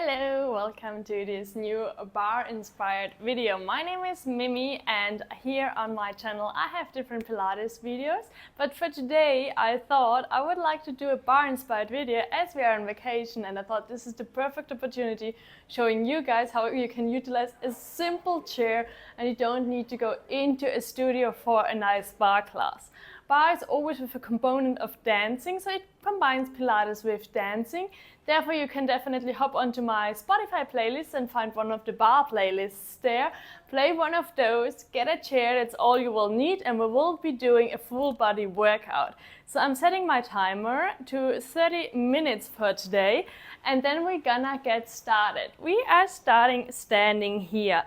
Hello, welcome to this new bar inspired video. My name is Mimi and here on my channel I have different Pilates videos, but for today I thought I would like to do a bar inspired video as we are on vacation, and I thought this is the perfect opportunity showing you guys how you can utilize a simple chair and you don't need to go into a studio for a nice bar class. Bar is always with a component of dancing, so it combines Pilates with dancing. Therefore, you can definitely hop onto my Spotify playlist and find one of the bar playlists there. Play one of those, get a chair, that's all you will need, and we will be doing a full body workout. So I'm setting my timer to 30 minutes for today, and then we're gonna get started. We are starting standing here.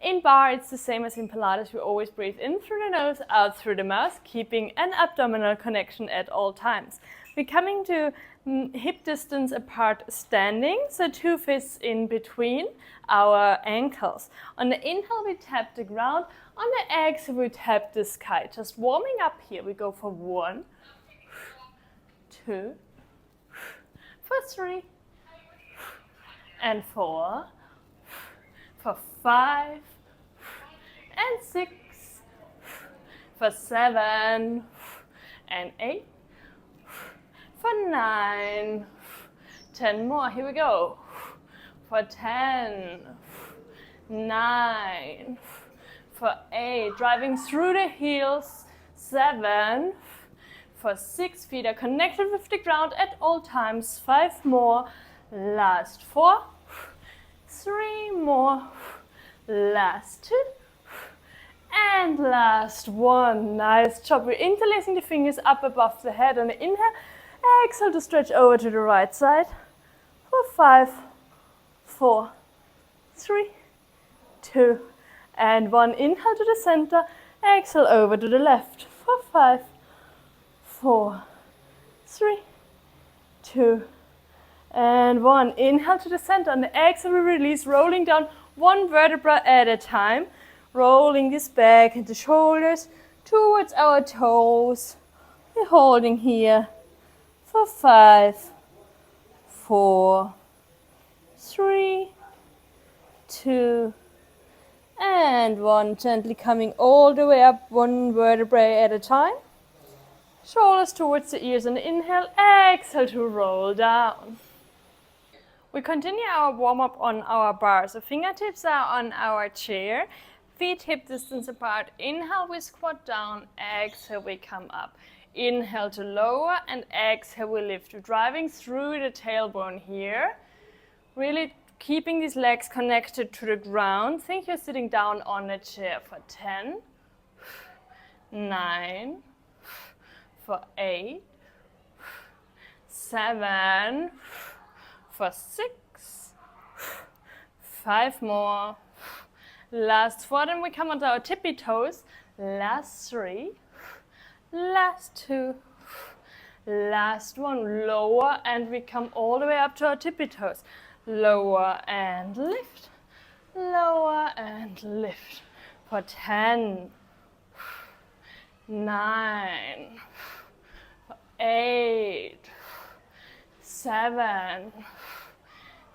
In bar, it's the same as in Pilates. We always breathe in through the nose, out through the mouth, keeping an abdominal connection at all times. We're coming to hip distance apart standing, so 2 fists in between our ankles. On the inhale, we tap the ground. On the exhale, we tap the sky. Just warming up here. We go for 1, 2, for 3, and 4, for 5, and 6, for 7, and 8, for 9, 10 more, here we go, for 10, 9, for 8, driving through the heels, 7, for 6, feet are connected with the ground at all times, 5 more, last 4, 3 more, last 2, and last 1. Nice job. We're interlacing the fingers up above the head on the inhale. Exhale to stretch over to the right side for 5, 4, 3, 2, and 1. Inhale to the center. Exhale over to the left for 5, 4, 3, 2, and 1. Inhale to the center. On the exhale, we release, rolling down 1 vertebra at a time. Rolling this back and the shoulders towards our toes. We're holding here for 5, 4, 3, 2, and 1. Gently coming all the way up 1 vertebrae at a time. Shoulders towards the ears on the inhale. Exhale to roll down. We continue our warm-up on our bar. So fingertips are on our chair. Feet hip distance apart. Inhale, we squat down. Exhale, we come up. Inhale to lower, and exhale, we lift. We're driving through the tailbone here. Really keeping these legs connected to the ground. Think you're sitting down on a chair for 10, 9, for 8, 7, for 6, 5 more. Last 4, then we come onto our tippy toes. Last 3, last 2, last 1. Lower, and we come all the way up to our tippy toes. Lower and lift, lower and lift. For 10, 9, 8, 7,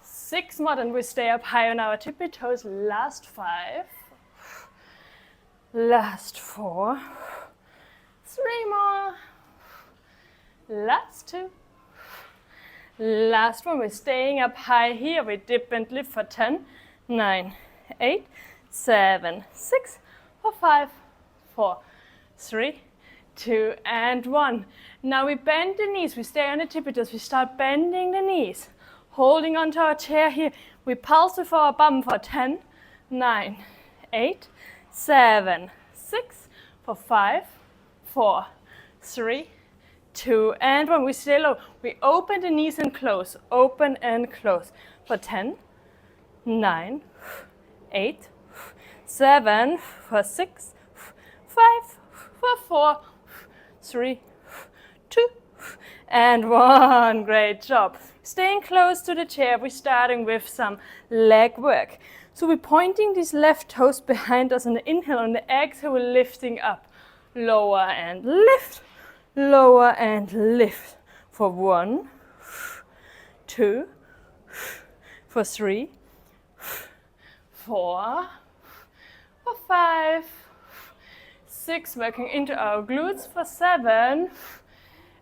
6 more, and we stay up high on our tippy toes. Last 5, last 4, 3 more, last 2, last 1. We're staying up high here. We dip and lift for 10, 9, 8, 7, 6, for 5, 4, 3, 2, and 1. Now we bend the knees. We stay on the tippy toes. We start bending the knees. Holding onto our chair here, we pulse with our bum for 10, 9, 8, 7, 6, for 5, 4, 3, 2, and 1. We stay low. We open the knees and close, open and close for 10, 9, 8, 7, for 6, 5, for 4, 3, 2, and 1. Great job. Staying close to the chair, we're starting with some leg work. So we're pointing these left toes behind us on the inhale. On the exhale, we're lifting up. Lower and lift, lower and lift. For 1, 2, for 3, 4, for 5, 6, working into our glutes for 7,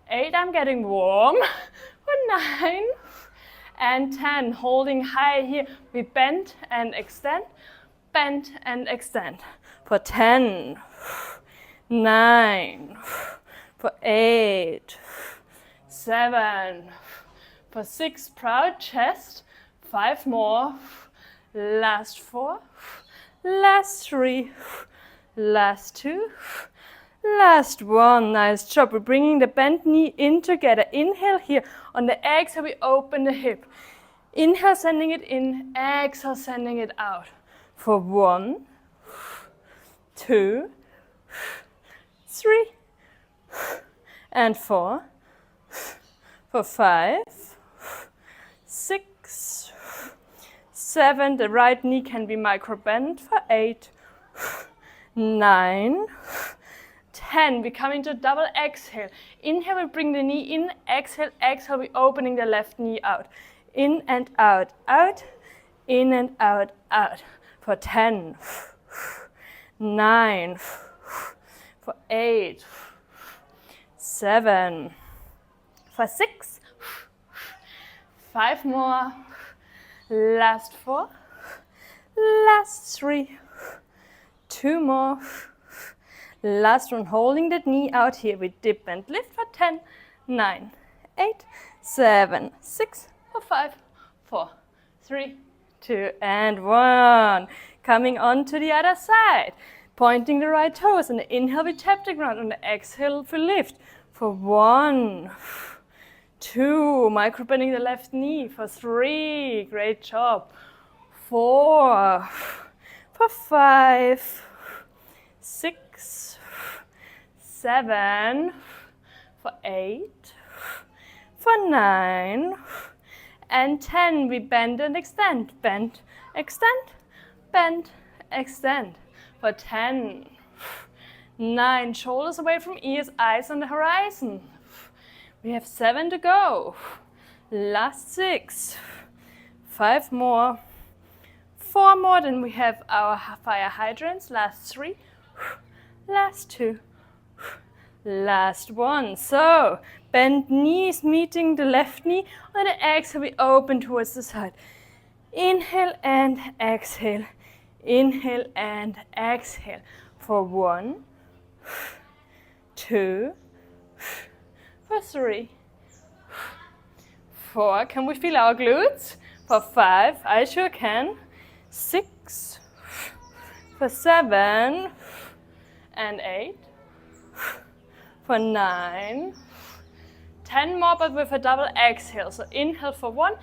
8, I'm getting warm, for 9, and 10, holding high here. We bend and extend, for 10, 9, for 8, 7, for 6, proud chest, 5 more, last 4, last 3, last 2, last 1. Nice job. We're bringing the bent knee in together. Inhale here. On the exhale, we open the hip. Inhale, sending it in. Exhale, sending it out. For 1, 2, 3, and 4, for 5, 6, 7. The right knee can be micro bent for 8, 9, 10. We come into double exhale. Inhale, we bring the knee in. Exhale, exhale, we opening the left knee out. In and out, out, in and out, out. For 10, 9, for 8, 7, for 6, 5 more, last 4, last 3, 2 more, last one, holding that knee out here. We dip and lift for 10, 9, 8, 7, 6, 5, 4, 3, 2, and 1. Coming on to the other side. Pointing the right toes. On the inhale, we tap the ground. On the exhale, we lift. For 1, 2, micro bending the left knee. For 3, great job. 4, for 5, 6, 7, for 8, for 9, and 10. We bend and extend, bend, extend, bend, extend. For 10, 9, shoulders away from ears, eyes on the horizon. We have 7 to go. Last 6, 5 more, 4 more, then we have our fire hydrants. Last 3, last 2, last 1. So, bend knees meeting the left knee. On the exhale, we open towards the side. Inhale and exhale. Inhale and exhale. For 1, 2, for 3, 4. Can we feel our glutes? For 5, I sure can. 6, for 7, and 8, for 9, 10 more, but with a double exhale. So inhale for 1,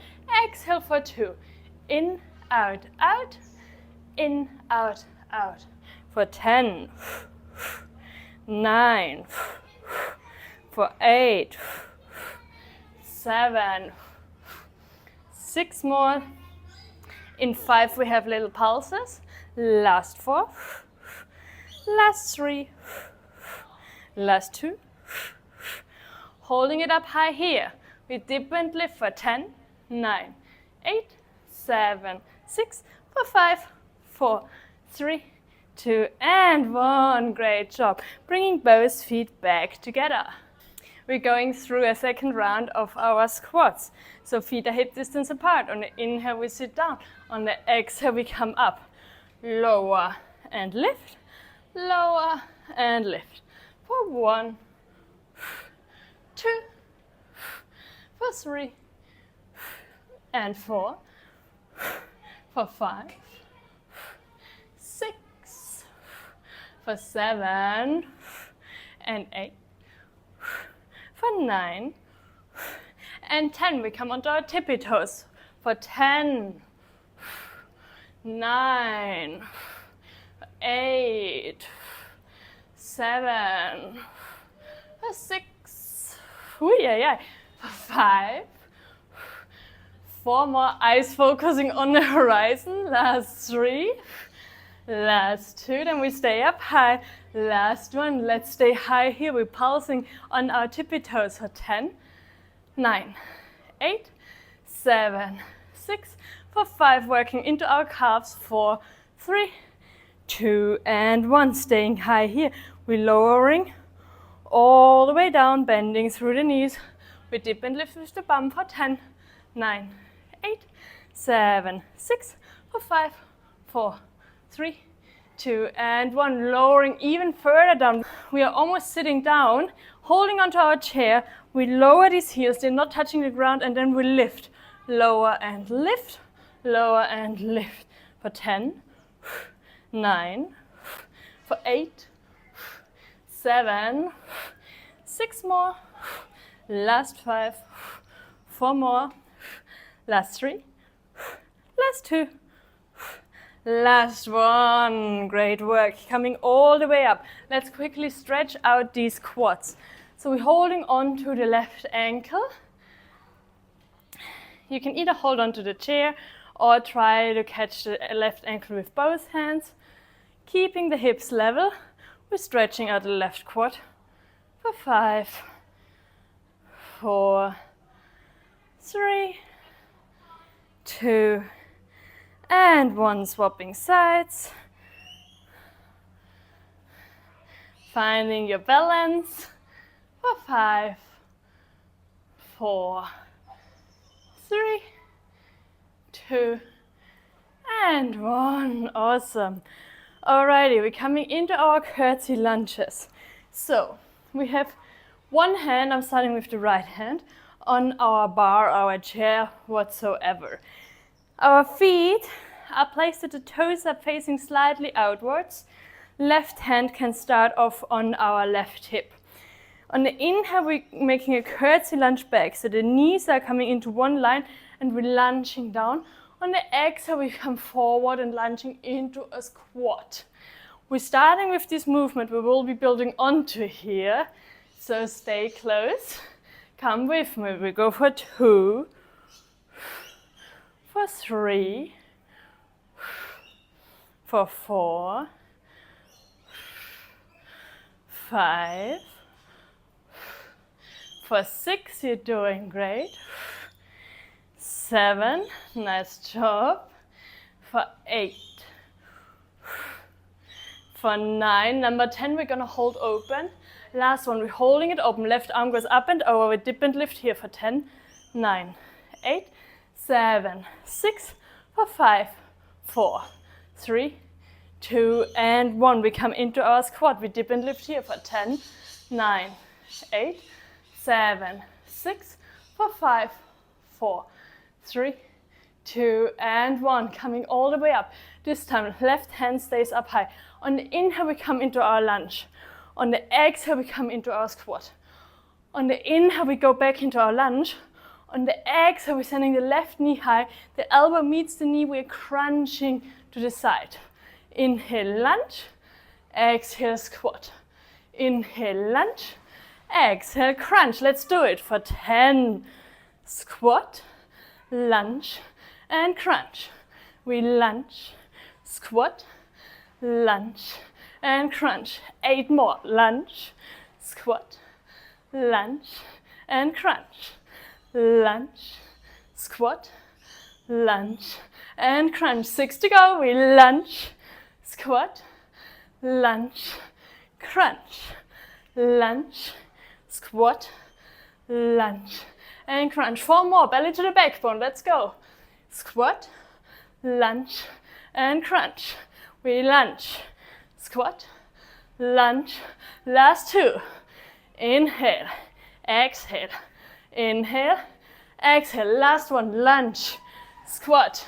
exhale for 2. In, out, out, in, out, out. For 10, 9, for 8, 7, 6 more. In 5 we have little pulses. Last 4, last 3, last 2. Holding it up high here. We dip and lift for 10, 9, 8, 7, 6, for 5, 4, 3, 2, and 1. Great job. Bringing both feet back together. We're going through a second round of our squats. So feet are hip distance apart. On the inhale, we sit down. On the exhale, we come up. Lower and lift. Lower and lift. For 1, 2, for 3, and 4, for 5, 6, for 7, and 8, for 9, and 10. We come onto our tippy toes. For 10, 9, 8, 7, 6, for 5, 4 more, eyes focusing on the horizon. Last 3, last 2, then we stay up high. Last 1, let's stay high here. We're pulsing on our tippy toes for 10, 9, 8, 7, 6, For 5, working into our calves. 4, 3, 2, and 1. Staying high here. We're lowering all the way down, bending through the knees. We dip and lift with the bum for 10, 9, 8, 7, 6, for 5, 4, 3, 2, and 1. Lowering even further down. We are almost sitting down, holding onto our chair. We lower these heels, they're not touching the ground, and then we lift. Lower and lift, lower and lift. For 10, 9, for 8, 7, 6 more, last 5, 4 more, last 3, last 2, last 1. Great work. Coming all the way up. Let's quickly stretch out these quads. So we're holding on to the left ankle. You can either hold on to the chair or try to catch the left ankle with both hands. Keeping the hips level, we're stretching out the left quad. For 5, 4, 3, 2, and 1. Swapping sides. Finding your balance. For 5, 4, 3, 2, and 1. Awesome. Alrighty, we're coming into our curtsy lunges. So we have one hand, I'm starting with the right hand, on our bar, our chair, whatsoever. Our feet are placed at the toes are facing slightly outwards. Left hand can start off on our left hip. On the inhale, we're making a curtsy lunge back, so the knees are coming into one line and we're lunging down. On the exhale, we come forward and lunging into a squat. We're starting with this movement, we will be building onto here, so stay close. Come with me, we go for 2, for 3, for 4, 5, for 6, you're doing great. 7, nice job. For 8, for 9, number 10, we're gonna hold open. Last one, we're holding it open. Left arm goes up and over. We dip and lift here for 10, 9, 8, 7, 6, for 5, 4, 3, 2, and 1. We come into our squat. We dip and lift here for 10, 9, 8, 7, 6, for 5, 4, 3, 2, and 1. Coming all the way up. This time, left hand stays up high. On the inhale, we come into our lunge. On the exhale, we come into our squat. On the inhale, we go back into our lunge. On the exhale, we're sending the left knee high. The elbow meets the knee. We're crunching to the side. Inhale, lunge. Exhale, squat. Inhale, lunge. Exhale, crunch. Let's do it for 10. Squat, lunge, and crunch. We lunge, squat, lunge, and crunch. 8 more. Lunge, squat, lunge, and crunch. Lunge, squat, lunge, and crunch. 6 to go. We lunge, squat, lunge, crunch. Lunge, squat, lunge, and crunch. 4 more. Belly to the backbone. Let's go. Squat, lunge, and crunch. We lunge, squat, lunge. Last 2. Inhale, exhale, inhale, exhale. Last one. Lunge, squat,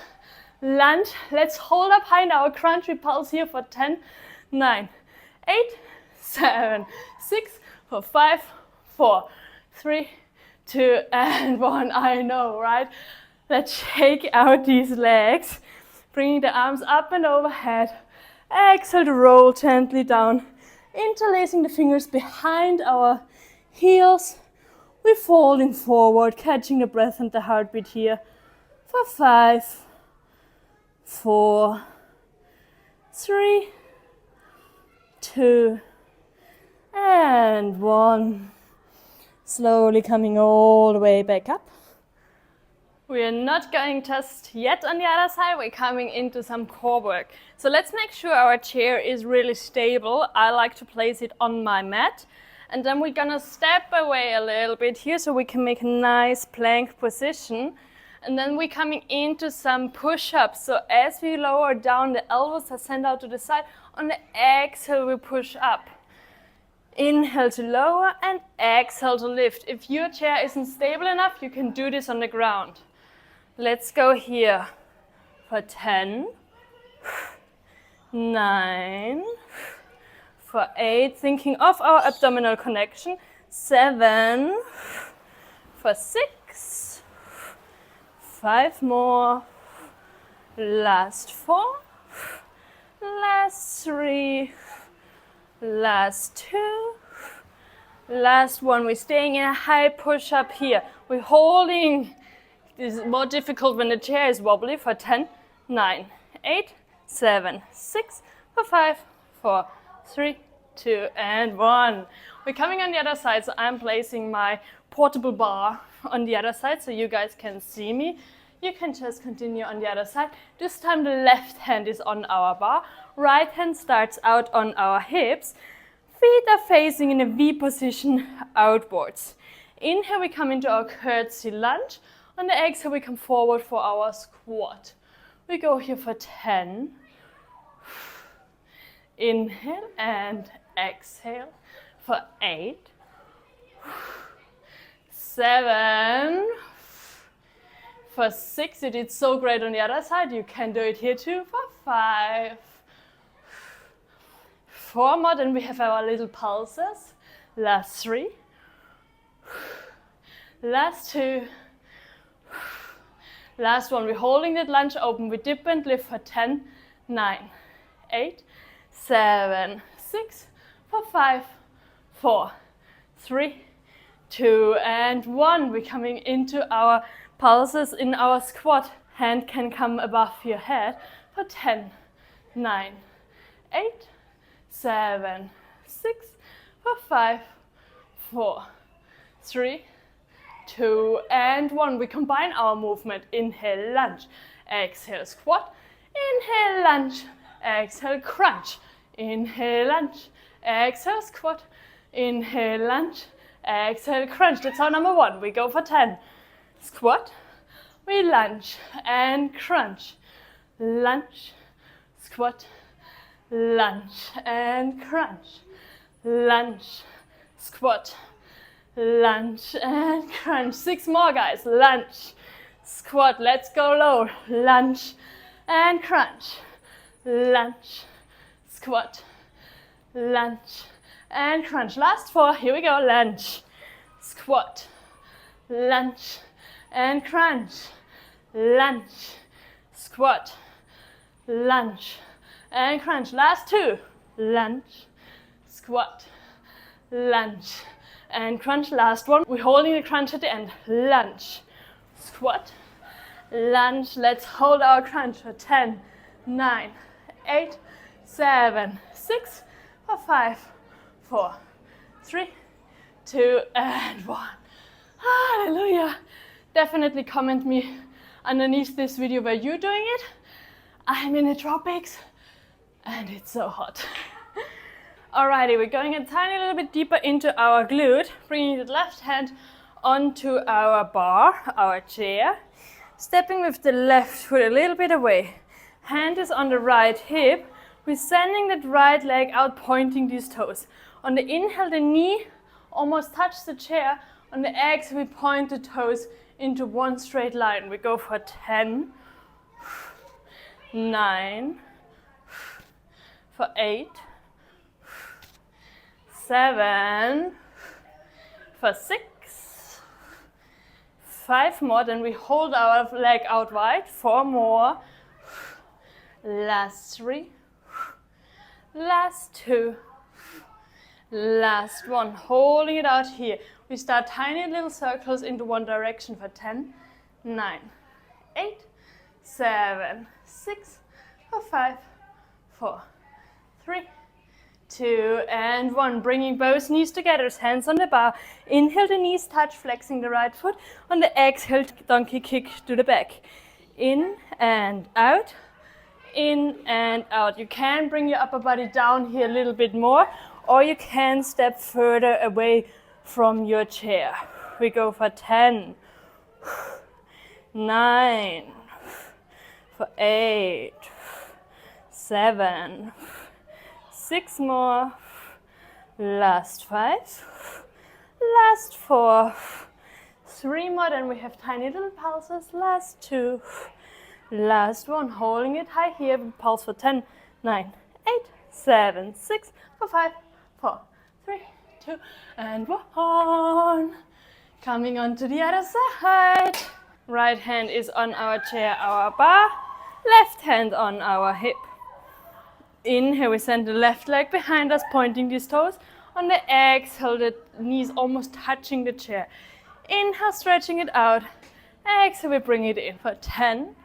lunge. Let's hold up high now. Crunch. We pulse here for 10, 9, 8, 7, 6, for 5, 4, 3, 2, and 1. I know, right? Let's shake out these legs, bringing the arms up and overhead. Exhale to roll gently down, interlacing the fingers behind our heels. We're folding forward, catching the breath and the heartbeat here. For 5, 4, 3, 2, and 1. Slowly coming all the way back up. We are not going just yet on the other side, we're coming into some core work. So let's make sure our chair is really stable. I like to place it on my mat. And then we're gonna step away a little bit here so we can make a nice plank position. And then we're coming into some push-ups. So as we lower down, the elbows are sent out to the side. On the exhale, we push up. Inhale to lower and exhale to lift. If your chair isn't stable enough, you can do this on the ground. Let's go here for 10, 9, for 8, thinking of our abdominal connection, 7, for 6, 5 more, last 4, last 3, last 2, last 1. We're staying in a high push-up here. We're holding. This is more difficult when the chair is wobbly for 10, 9, 8, 7, 6, for 5, 4, 3, 2, and 1. We're coming on the other side, so I'm placing my portable bar on the other side so you guys can see me. You can just continue on the other side. This time the left hand is on our bar, right hand starts out on our hips. Feet are facing in a V position outwards. Inhale, we come into our curtsy lunge. On the exhale, we come forward for our squat. We go here for 10. Inhale and exhale for 8, 7, for 6. You did so great on the other side. You can do it here too for 5. 4 more, then we have our little pulses. Last 3. Last 2. Last 1. We're holding that lunge open. We dip and lift for 10, 9, 8, 7, 6, for 5, 4, 3, 2, and 1. We're coming into our pulses in our squat. Hand can come above your head for 10, 9, 8, 7, 6, for 5, 4, 3, 2, and 1. We combine our movement. Inhale, lunge. Exhale, squat. Inhale, lunge. Exhale, crunch. Inhale, lunge. Exhale, squat. Inhale, lunge. Exhale, crunch. That's our number 1. We go for 10. Squat. We lunge and crunch. Lunge, squat, lunge and crunch. Lunge, squat, lunge and crunch. 6 more, guys. Lunge, squat. Let's go low. Lunge and crunch. Lunge, squat, lunge and crunch. Last 4. Here we go. Lunge, squat, lunge and crunch. Lunge, squat, lunge and crunch. Last 2. Lunge, squat, lunge and crunch. Last 1. We're holding the crunch at the end. Lunge, squat, lunge. Let's hold our crunch for 10, 9, 8, 7, 6, 5, 4, 3, 2, and 1. Hallelujah. Definitely comment me underneath this video where you're doing it. I'm in the tropics and it's so hot. Alrighty, we're going a tiny little bit deeper into our glute, bringing the left hand onto our bar, our chair, stepping with the left foot a little bit away. Hand is on the right hip. We're sending that right leg out, pointing these toes. On the inhale, the knee almost touches the chair. On the exhale, we point the toes into one straight line. We go for 10, 9, for 8, 7, for 6, 5 more. Then we hold our leg out wide. 4 more. Last 3, last 2, last 1. Holding it out here. We start tiny little circles into one direction for 10, 9, 8, 7, 6, 5, 4, 3, 2, and 1. Bringing both knees together, hands on the bar. Inhale, the knees touch, flexing the right foot. On the exhale, donkey kick to the back. In and out, in and out. You can bring your upper body down here a little bit more, or you can step further away from your chair. We go for 10, 9, for 8, 7, 6 more, last 5, last 4, 3 more, then we have tiny little pulses, last 2, last 1, holding it high here, we pulse for 10, 9, 8, 7, 6, for 5, 4, 3, 2, and 1. Coming on to the other side. Right hand is on our chair, our bar, left hand on our hip. Inhale, we send the left leg behind us, pointing these toes. On the exhale, the knees almost touching the chair. Inhale, stretching it out. Exhale, we bring it in for 10,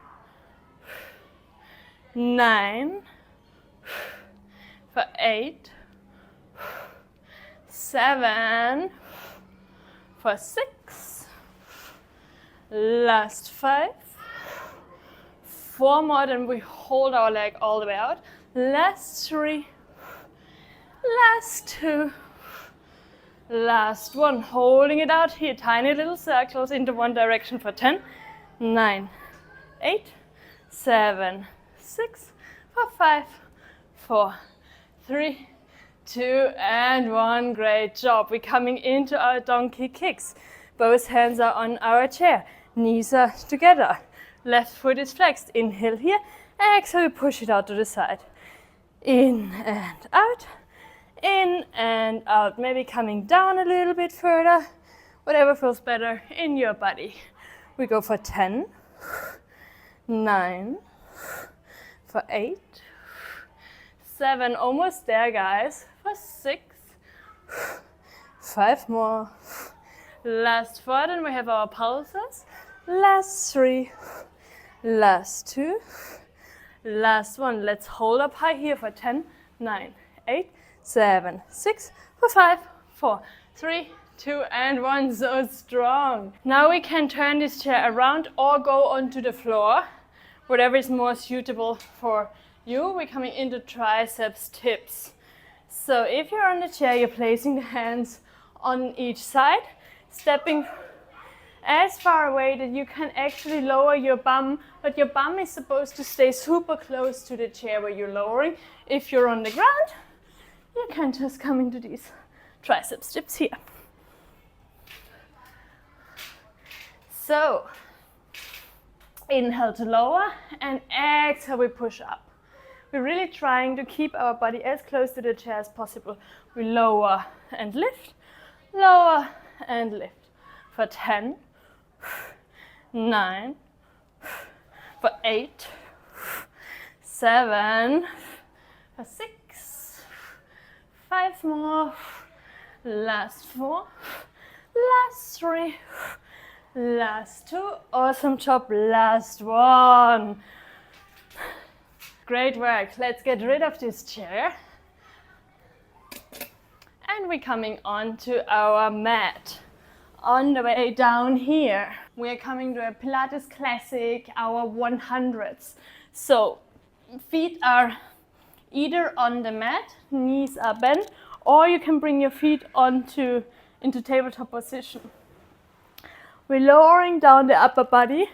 9, for 8, 7, for 6, last 5, 4 more, then we hold our leg all the way out. Last 3, last 2, last 1, holding it out here, tiny little circles into one direction for 10, 9, 8, 7, 6, for 5, 4, 3, 2, and 1. Great job. We're coming into our donkey kicks. Both hands are on our chair, knees are together, left foot is flexed. Inhale here, exhale, we push it out to the side. In and out, maybe coming down a little bit further, whatever feels better in your body. We go for 10, 9, for 8, 7, almost there guys, for 6, 5 more, last 4, then we have our pulses, last 3, last 2, last 1. Let's hold up high here for 10, 9, 8, 7, 6, for 5, 4, 3, 2, and 1. So strong. Now we can turn this chair around or go onto the floor, whatever is more suitable for you. We're coming into triceps tips. So if you're on the chair, you're placing the hands on each side, stepping as far away that you can actually lower your bum, but your bum is supposed to stay super close to the chair where you're lowering. If you're on the ground, you can just come into these triceps dips here. So, inhale to lower and exhale, we push up. We're really trying to keep our body as close to the chair as possible. We lower and lift, lower and lift. For 10, 9, for 8, 7, for 6, 5 more, last 4, last 3, last 2, awesome job, last 1. Great work. Let's get rid of this chair. And we're coming on to our mat. On the way down here, we're coming to a Pilates Classic, our 100s. So feet are either on the mat, knees are bent, or you can bring your feet into tabletop position. We're lowering down the upper body.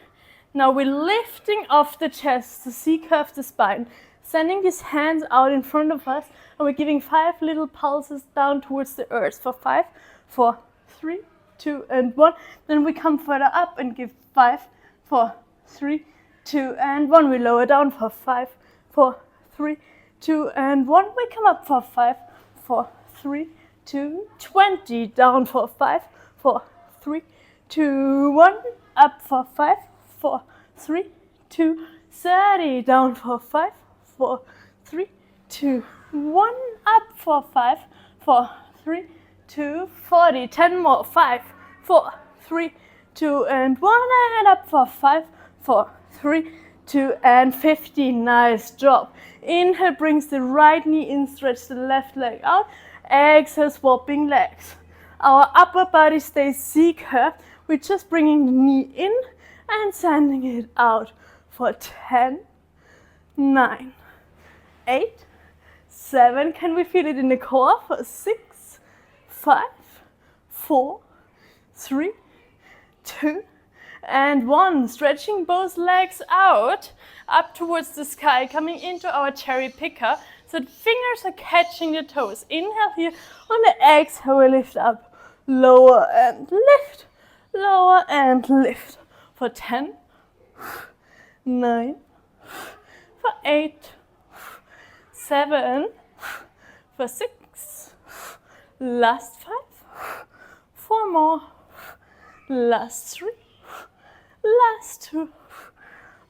Now we're lifting off the chest to C-curve the spine, sending these hands out in front of us, and we're giving 5 little pulses down towards the earth for 5, 4, 3, 2, and 1. Then we come further up and give 5, 4, 3, 2, and 1. We lower down for 5, 4, 3, 2, and 1. We come up for 5, 4, 3, 2, 20. Down for 5, 4, 3, 2, 1. Up for 5, 4, 3, 2, 30. Down for 5, 4, 3, 2, 1. Up for 5, 4, 3, 2, 40. 10 more. 5, 4, 3, 2, and 1. And up for 5, 4, 3, 2, and 15. Nice job. Inhale, brings the right knee in, stretch the left leg out. Exhale, swapping legs. Our upper body stays C-curve. We're just bringing the knee in and sending it out for 10, 9, 8, 7. Can we feel it in the core? For 6, 5, 4, 3, 2, and 1. Stretching both legs out, up towards the sky, coming into our cherry picker. So the fingers are catching the toes. Inhale here. On the exhale, we lift up. Lower and lift. Lower and lift. For 10, 9, for 8, 7, for 6, last 5, 4 more, last 3, last 2,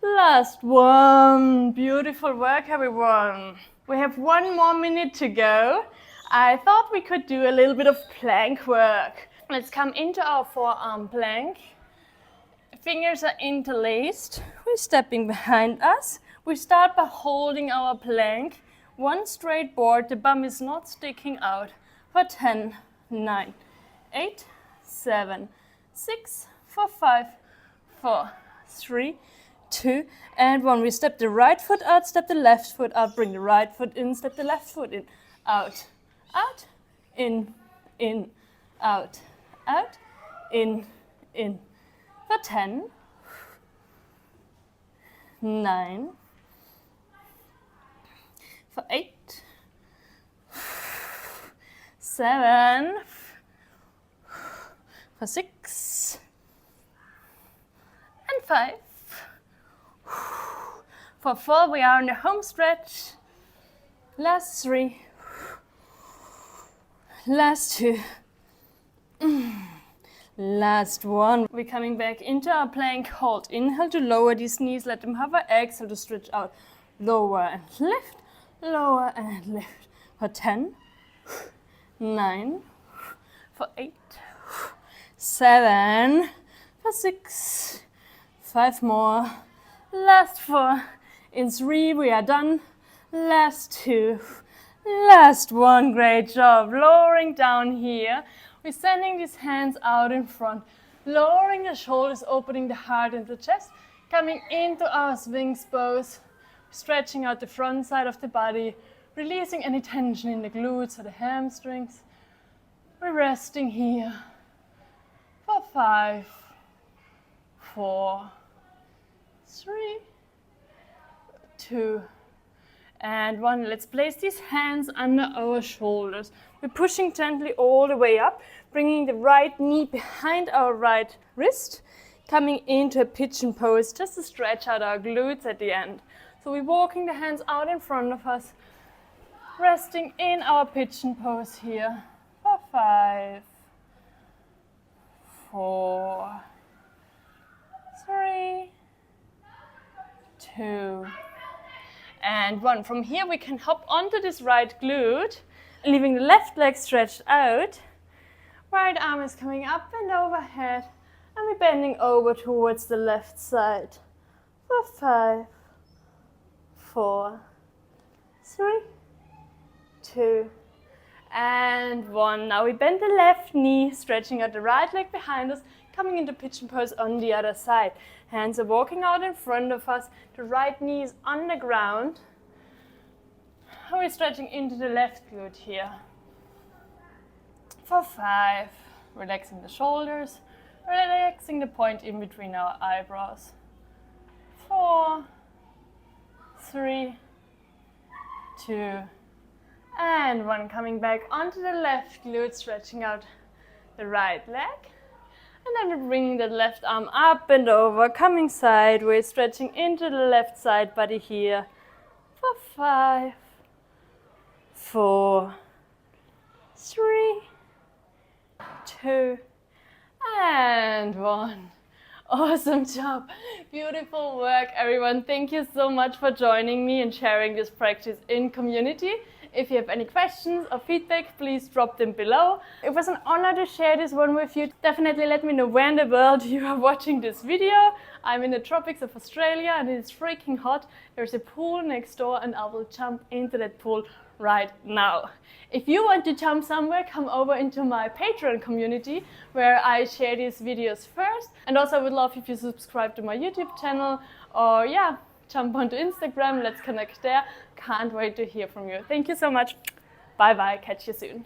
last 1. Beautiful work, everyone. We have 1 more minute to go. I thought we could do a little bit of plank work. Let's come into our forearm plank. Fingers are interlaced. We're stepping behind us. We start by holding our plank. One straight board. The bum is not sticking out. For 10, 9, 8, 7, 6, for 5, 4, 3, 2, and 1. We step the right foot out, step the left foot out, bring the right foot in, step the left foot in, out, out, in, out, out, in. For 10, 9, for 8, 7, for 6, and 5. For 4, we are in the home stretch. Last 3, last 2. Last 1. We're coming back into our plank hold. Inhale to lower these knees, let them hover. Exhale to stretch out. Lower and lift, lower and lift. For 10, 9, for 8, 7, for 6, 5 more. Last 4. In 3, we are done. Last 2, last 1. Great job. Lowering down here. We're sending these hands out in front, lowering the shoulders, opening the heart and the chest, coming into our swings pose, stretching out the front side of the body, releasing any tension in the glutes or the hamstrings. We're resting here for 5, 4, 3, 2, and 1. Let's place these hands under our shoulders. We're pushing gently all the way up, bringing the right knee behind our right wrist, coming into a pigeon pose just to stretch out our glutes at the end. So we're walking the hands out in front of us, resting in our pigeon pose here for 5, 4, 3, 2, and 1. From here we can hop onto this right glute, leaving the left leg stretched out. Right arm is coming up and overhead, and we're bending over towards the left side for 5, 4, 3, 2, and 1. Now we bend the left knee, stretching out the right leg behind us, coming into pigeon pose on the other side. Hands are walking out in front of us. The right knee is on the ground. And we're stretching into the left glute here. For 5, relaxing the shoulders, relaxing the point in between our eyebrows. 4, 3, 2, and 1. Coming back onto the left glute, stretching out the right leg. And then we're bringing the left arm up and over, coming sideways, stretching into the left side body here. For 5, 4, 3, 2, and 1. Awesome job. Beautiful work, everyone. Thank you so much for joining me and sharing this practice in community. If you have any questions or feedback, please drop them below. It was an honor to share this one with you. Definitely let me know where in the world you are watching this video. I'm in the tropics of Australia and it's freaking hot. There's a pool next door and I will jump into that pool right now. If you want to jump somewhere, come over into my Patreon community where I share these videos first. And also I would love if you subscribe to my YouTube channel or jump onto Instagram. Let's connect there. Can't wait to hear from you. Thank you so much. Bye bye. Catch you soon.